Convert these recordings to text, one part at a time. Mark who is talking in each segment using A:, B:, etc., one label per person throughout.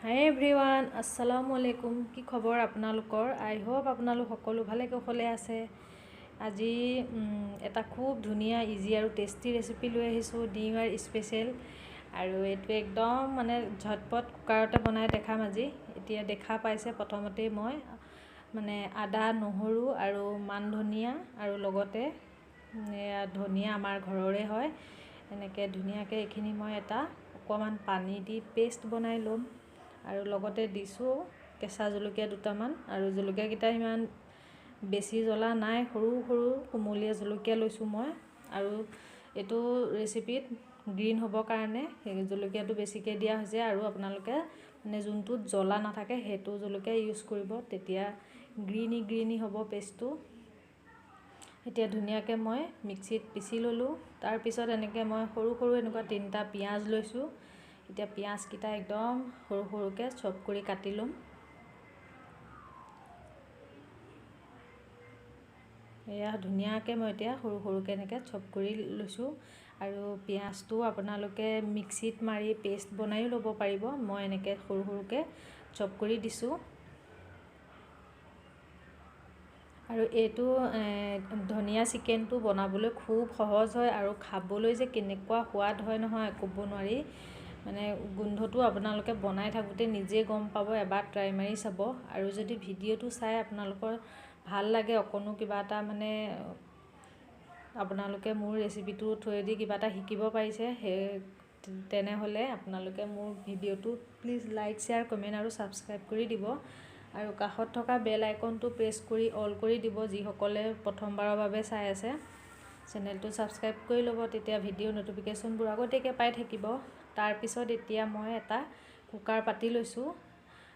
A: হাই everyone, আসসালামু আলাইকুম। কি খবৰ আপোনালোকৰ? আই হোপ আপোনালোক সকলো ভালে কুশলে আছে। আজি এটা খুব ধুনীয়া ইজি আৰু টেষ্টি ৰেচিপি লৈ আহিছোঁ, ডিমাৰ স্পেচিয়েল। আৰু এইটো একদম ঝটপট কুকাৰতে বনাই দেখাম আজি। এতিয়া দেখা পাইছে প্ৰথমতেই মই আদা, নহৰু আৰু মান ধনিয়া আৰু লগতে ধনিয়া আমাৰ ঘৰৰে হয়। এনেকৈ ধুনীয়াকৈ এইখিনি মই এটা অকণমান পানী দি পেষ্ট বনাই ল'ম। আৰু লগতে দিছোঁ কেঁচা জলকীয়া দুটামান, আৰু জলকীয়াকেইটা ইমান বেছি জ্বলা নাই, সৰু সৰু কুমলীয়া জলকীয়া লৈছোঁ মই। আৰু এইটো ৰেচিপিত গ্ৰীণ হ'বৰ কাৰণে সেই জলকীয়াটো বেছিকৈ দিয়া হৈছে। আৰু আপোনালোকে যোনটোত জ্বলা নাথাকে সেইটো জলকীয়া ইউজ কৰিব, তেতিয়া গ্ৰীণি হ'ব পেষ্টটো। এতিয়া ধুনীয়াকৈ মই মিক্সিত পিচি ল'লোঁ। তাৰপিছত এনেকৈ মই সৰু সৰু এনেকুৱা 3টা পিঁয়াজ লৈছোঁ। এতিয়া পিঁয়াজকেইটা একদম সৰু সৰুকৈ চপ কৰি কাটি ল'ম। এয়া ধুনীয়াকৈ মই এতিয়া সৰু সৰুকৈ এনেকৈ চপ কৰি লৈছোঁ। আৰু পিঁয়াজটো আপোনালোকে মিক্সিত মাৰি পেষ্ট বনাইও ল'ব পাৰিব। মই এনেকৈ সৰু সৰুকৈ চপ কৰি দিছোঁ। আৰু এইটো ধনিয়া চিকেনটো বনাবলৈ খুব সহজ হয়, আৰু খাবলৈ যে কেনেকুৱা সোৱাদ হয় নহয় ক'ব নোৱাৰি। গোন্ধটো আপোনালোকে বনাই থাকোঁতে নিজে গম পাব, এবাৰ ট্ৰাই মাৰি চাব। আৰু যদি ভিডিঅ'টো চাই আপোনালোকৰ ভাল লাগে, অকণো কিবা এটা আপোনালোকে মোৰ ৰেচিপিটোৰ থ্ৰুৱেদি কিবা এটা শিকিব পাৰিছে, তেনেহ'লে আপোনালোকে মোৰ ভিডিঅ'টো প্লিজ লাইক, শ্বেয়াৰ, কমেণ্ট আৰু ছাবস্ক্ৰাইব কৰি দিব। আৰু কাষত থকা বেল আইকনটো প্ৰেছ কৰি অল কৰি দিব। যিসকলে প্ৰথমবাৰৰ বাবে চাই আছে, চেনেলটো ছাবস্ক্ৰাইব কৰি ল'ব, তেতিয়া ভিডিঅ' ন'টিফিকেশ্যনবোৰ আগতীয়াকৈ পাই থাকিব। তাৰপিছত এতিয়া মই এটা কুকাৰ পাতি লৈছোঁ।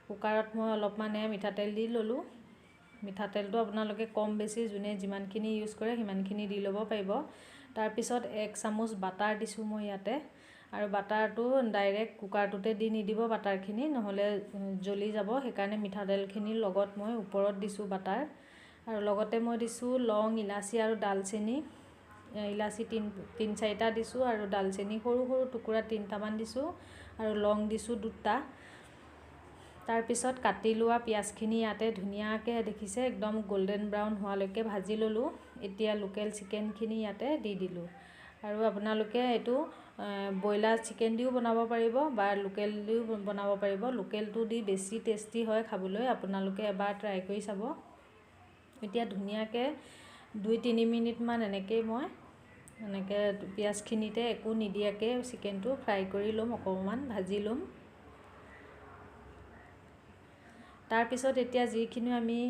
A: কুকাৰত মই অলপমান মিঠাতেল দি ল'লোঁ। মিঠাতেলটো আপোনালোকে কম বেছি যোনে যিমানখিনি ইউজ কৰে সিমানখিনি দি ল'ব পাৰিব। তাৰপিছত 1 চামুচ বাটাৰ দিছোঁ মই ইয়াতে। আৰু বাটাৰটো ডাইৰেক্ট কুকাৰটোতে দি নিদিব বাটাৰখিনি, নহ'লে জ্বলি যাব। সেইকাৰণে মিঠাতেলখিনিৰ লগত মই ওপৰত দিছোঁ বাটাৰ। আৰু লগতে মই দিছোঁ লং, ইলাচি আৰু ডালচেনি। ইলাচি 3-4টা দিছোঁ, আৰু ডালচেনি সৰু সৰু টুকুৰা 3টামান দিছোঁ, আৰু লং দিছোঁ 2টা। তাৰপিছত কাটি লোৱা পিঁয়াজখিনি ইয়াতে ধুনীয়াকৈ দেখিছে একদম গল্ডেন ব্ৰাউন হোৱালৈকে ভাজি ল'লোঁ। এতিয়া লোকেল চিকেনখিনি ইয়াতে দি দিলোঁ। আৰু আপোনালোকে এইটো ব্ৰইলাৰ চিকেন দিও বনাব পাৰিব বা লোকেল দিও বনাব পাৰিব। লোকেলটো দি বেছি টেষ্টি হয় খাবলৈ, আপোনালোকে এবাৰ ট্ৰাই কৰি চাব। এতিয়া ধুনীয়াকৈ 2-3 মিনিটমান এনেকৈ মই পিঁয়াজখিনিতে একো নিদিয়াকৈ চিকেনটো ফ্ৰাই কৰি ল'ম, অকণমান ভাজি ল'ম। তাৰপিছত এতিয়া যিখিনি আমি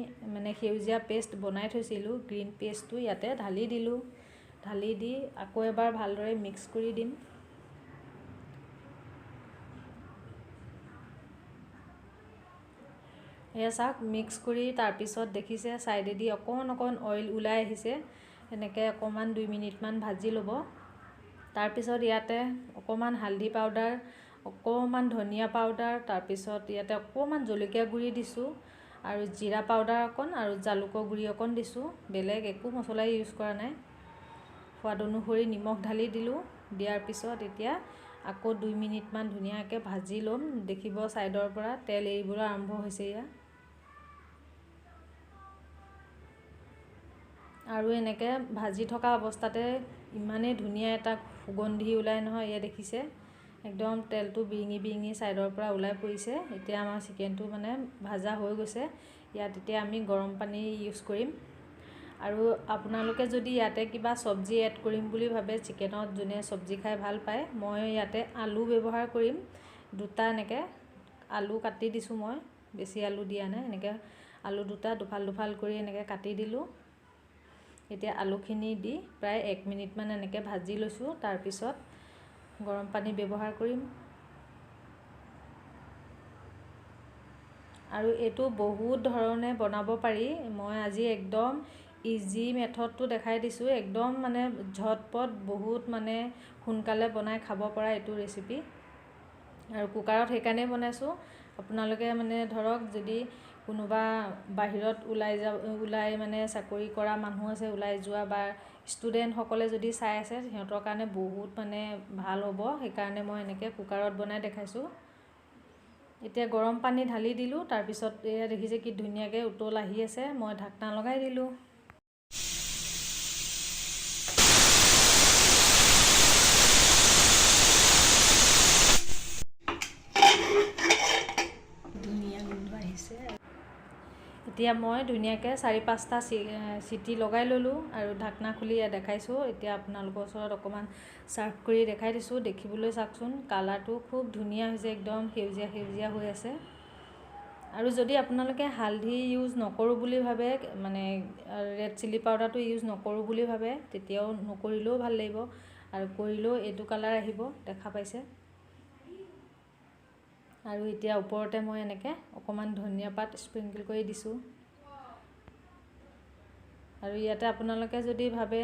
A: সেউজীয়া পেষ্ট বনাই থৈছিলোঁ, গ্ৰীণ পেষ্টটো ইয়াতে ঢালি দিলোঁ। ঢালি দি আকৌ এবাৰ ভালদৰে মিক্স কৰি দিম। এয়া চাওক, মিক্স কৰি তাৰপিছত দেখিছে ছাইডেদি অকণ অইল ওলাই আহিছে। এনেকৈ অকণমান 2 মিনিটমান ভাজি ল'ব। তাৰপিছত ইয়াতে অকণমান হালধি পাউডাৰ, অকণমান ধনিয়া পাউডাৰ, তাৰপিছত ইয়াতে অকণমান জলকীয়া গুড়ি দিছোঁ, আৰু জিৰা পাউডাৰ অকণ, আৰু জালুকৰ গুড়ি অকণ দিছোঁ। বেলেগ একো মছলা ইউজ কৰা নাই। সোৱাদ অনুসৰি নিমখ ঢালি দিলোঁ। দিয়াৰ পিছত এতিয়া আকৌ 2 মিনিটমান ধুনীয়াকৈ ভাজি ল'ম। দেখিব ছাইডৰ পৰা তেল এৰিবলৈ আৰম্ভ হৈছে এয়া। আৰু এনেকৈ ভাজি থকা অৱস্থাতে ইমানেই ধুনীয়া এটা সুগন্ধি ওলাই নহয়, এয়া দেখিছে একদম তেলটো বিৰিঙি বিৰিঙি ছাইডৰ পৰা ওলাই পৰিছে। এতিয়া আমাৰ চিকেনটো ভাজা হৈ গৈছে। ইয়াত এতিয়া আমি গৰম পানী ইউজ কৰিম। আৰু আপোনালোকে যদি ইয়াতে কিবা চব্জি এড কৰিম বুলি ভাবে, চিকেনত যোনে চব্জি খাই ভাল পায়, মই ইয়াতে আলু ব্যৱহাৰ কৰিম। 2টা এনেকৈ আলু কাটি দিছোঁ মই, বেছি আলু দিয়া নাই। এনেকৈ আলু 2টা দুফাল দুফাল কৰি এনেকৈ কাটি দিলোঁ। এতিয়া আলুখিনি দি প্ৰায় 1 মিনিটমান এনেকৈ ভাজি লৈছোঁ। তাৰপিছত গৰম পানী ব্যৱহাৰ কৰিম। আৰু এইটো বহুত ধৰণে বনাব পাৰি। মই আজি একদম ইজি মেথডটো দেখাই দিছোঁ। একদম ঝটপট, বহুত সোনকালে বনাই খাব পৰা এইটো ৰেচিপি। আৰু কুকাৰত সেইকাৰণেই বনাইছোঁ। আপোনালোকে ধৰক যদি কোনোবা বাহিৰত ওলাই চাকৰি কৰা মানুহ আছে, ওলাই যোৱা বা ষ্টুডেণ্টসকলে যদি চাই আছে, সিহঁতৰ কাৰণে বহুত ভাল হ'ব। সেইকাৰণে মই এনেকৈ কুকাৰত বনাই দেখাইছোঁ। এতিয়া গৰম পানী ঢালি দিলোঁ, তাৰপিছত এয়া দেখিছে কি ধুনীয়াকৈ উতল আহি আছে। মই ঢাকনা লগাই দিলোঁ। ধুনীয়া গোন্ধ আহিছে। এতিয়া মই ধুনীয়াকৈ 4-5টা চিটি লগাই ল'লোঁ আৰু ঢাকনা খুলি দেখাইছোঁ। এতিয়া আপোনালোকৰ ওচৰত অকণমান চাৰ্ভ কৰি দেখাই দিছোঁ। দেখিবলৈ চাওকচোন, কালাৰটো খুব ধুনীয়া হৈছে, একদম সেউজীয়া সেউজীয়া হৈ আছে। আৰু যদি আপোনালোকে হালধি ইউজ নকৰোঁ বুলি ভাবে, মানে ৰেড চিলি পাউডাৰটো ইউজ নকৰোঁ বুলি ভাবে, তেতিয়াও নকৰিলেও ভাল লাগিব, আৰু কৰিলেও এইটো কালাৰ আহিব, দেখা পাইছে। আৰু এতিয়া ওপৰতে মই এনেকৈ অকণমান ধনিয়া পাত স্প্ৰিংকল কৰি দিছোঁ। আৰু ইয়াতে আপোনালোকে যদি ভাবে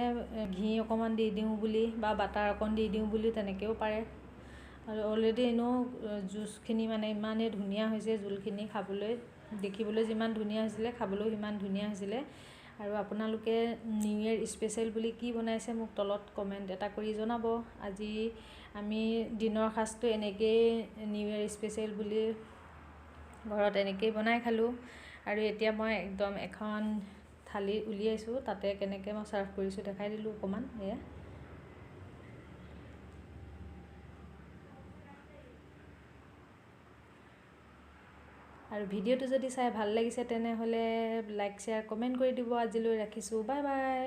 A: ঘি অকণমান দি দিওঁ বুলি বা বাটাৰ অকণ দি দিওঁ বুলি, তেনেকৈও পাৰে। আৰু অলৰেডি এনেও জুচখিনি মানে ইমানেই ধুনীয়া হৈছে, জোলখিনি খাবলৈ দেখিবলৈ যিমান ধুনীয়া হৈছিলে, খাবলৈও সিমান ধুনীয়া হৈছিলে। আৰু আপোনালোকে নিউ ইয়েৰ স্পেচিয়েল বুলি কি বনাইছে মোক তলত কমেণ্ট এটা কৰি জনাব। আজি আমি দিনৰ সাঁজটো এনেকৈয়ে নিউ ইয়েৰ স্পেচিয়েল বুলি ঘৰত এনেকৈয়ে বনাই খালোঁ। আৰু এতিয়া মই একদম এখন থালি উলিয়াইছোঁ, তাতে কেনেকৈ মই চাৰ্ভ কৰিছোঁ দেখাই দিলোঁ অকণমান। এয়া আৰু ভিডিঅ'টো যদি চাই ভাল লাগিছে, তেনেহ'লে লাইক শ্বেয়াৰ কমেণ্ট কৰি দিব। আজিলৈ ৰাখিছোঁ, বাই বাই।